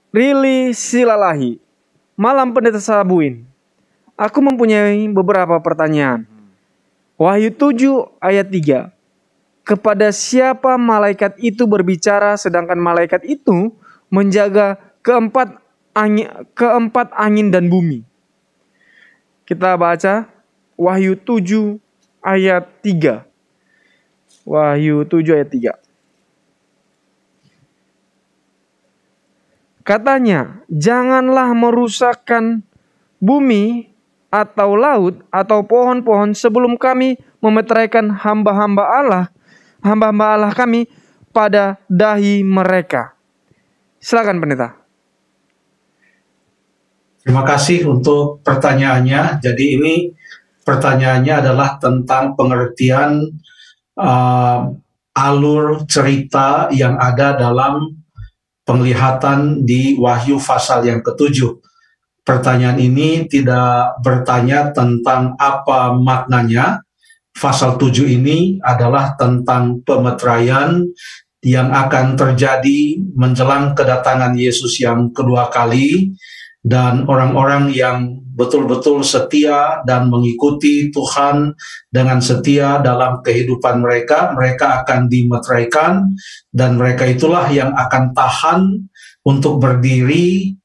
Rili Silalahi. Malam Pendeta Sabuin. Aku mempunyai beberapa pertanyaan. Wahyu 7 ayat 3. Kepada siapa malaikat itu berbicara sedangkan malaikat itu menjaga keempat angin dan bumi? Kita baca Wahyu 7 ayat 3. Wahyu 7 ayat 3. Katanya, janganlah merusakkan bumi atau laut atau pohon-pohon sebelum kami memeteraikan hamba-hamba Allah kami pada dahi mereka. Silakan pendeta. Terima kasih untuk pertanyaannya. Jadi ini pertanyaannya adalah tentang pengertian alur cerita yang ada dalam penglihatan di Wahyu pasal yang ke-7. Pertanyaan ini tidak bertanya tentang apa maknanya. Pasal 7 ini adalah tentang pemeteraian yang akan terjadi menjelang kedatangan Yesus yang kedua kali, dan orang-orang yang betul-betul setia dan mengikuti Tuhan dengan setia dalam kehidupan mereka akan dimeteraikan, dan mereka itulah yang akan tahan untuk berdiri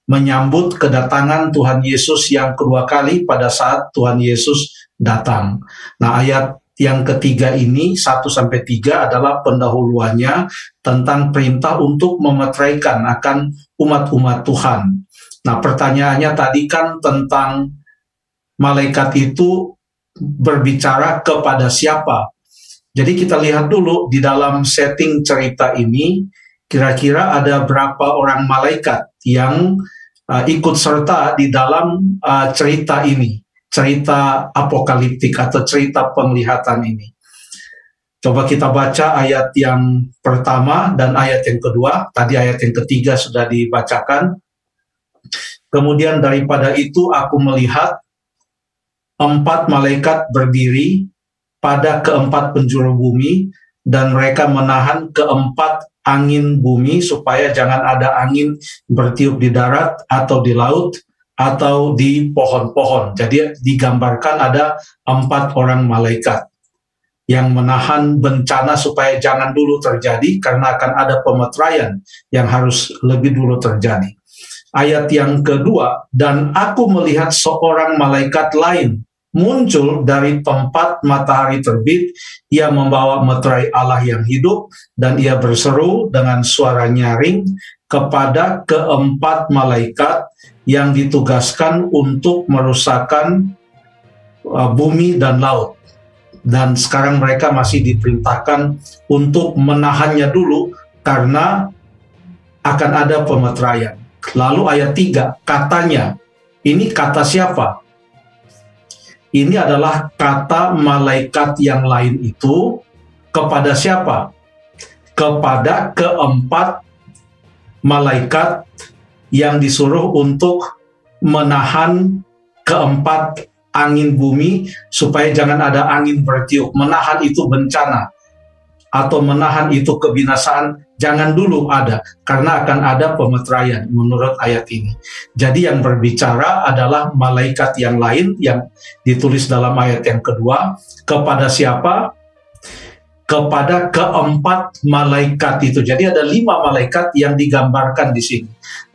menyambut kedatangan Tuhan Yesus yang kedua kali pada saat Tuhan Yesus datang. Nah, ayat yang ketiga ini 1-3 adalah pendahuluannya tentang perintah untuk memeteraikan akan umat-umat Tuhan. Nah, pertanyaannya tadi kan tentang malaikat itu berbicara kepada siapa. Jadi kita lihat dulu di dalam setting cerita ini, kira-kira ada berapa orang malaikat yang ikut serta di dalam cerita ini, cerita apokaliptik atau cerita penglihatan ini. Coba kita baca ayat yang pertama dan ayat yang kedua. Tadi ayat yang ketiga sudah dibacakan. Kemudian daripada itu aku melihat 4 malaikat berdiri pada keempat penjuru bumi, dan mereka menahan keempat angin bumi supaya jangan ada angin bertiup di darat atau di laut atau di pohon-pohon. Jadi digambarkan ada 4 orang malaikat yang menahan bencana supaya jangan dulu terjadi, karena akan ada pemeteraian yang harus lebih dulu terjadi. Ayat yang kedua, dan aku melihat seorang malaikat lain muncul dari tempat matahari terbit. Ia membawa meterai Allah yang hidup, dan ia berseru dengan suara nyaring kepada keempat malaikat yang ditugaskan untuk merusakkan bumi dan laut. Dan sekarang mereka masih diperintahkan untuk menahannya dulu karena akan ada pemeteraian. Lalu ayat 3, katanya, ini kata siapa? Ini adalah kata malaikat yang lain itu kepada siapa? Kepada keempat malaikat yang disuruh untuk menahan keempat angin bumi supaya jangan ada angin bertiup. Menahan itu bencana atau menahan itu kebinasaan jangan dulu ada, karena akan ada pemeteraian menurut ayat ini. Jadi yang berbicara adalah malaikat yang lain yang ditulis dalam ayat yang kedua. Kepada siapa? Kepada keempat malaikat itu. Jadi ada 5 malaikat yang digambarkan di sini.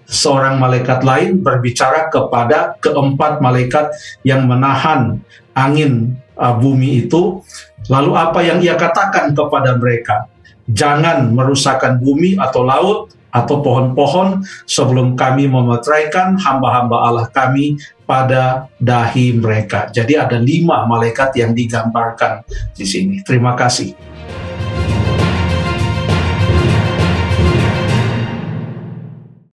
Seorang malaikat lain berbicara kepada keempat malaikat yang menahan angin bumi itu. Lalu apa yang ia katakan kepada mereka? Jangan merusakkan bumi atau laut atau pohon-pohon sebelum kami memeteraikan hamba-hamba Allah kami pada dahi mereka. Jadi ada 5 malaikat yang digambarkan di sini. Terima kasih.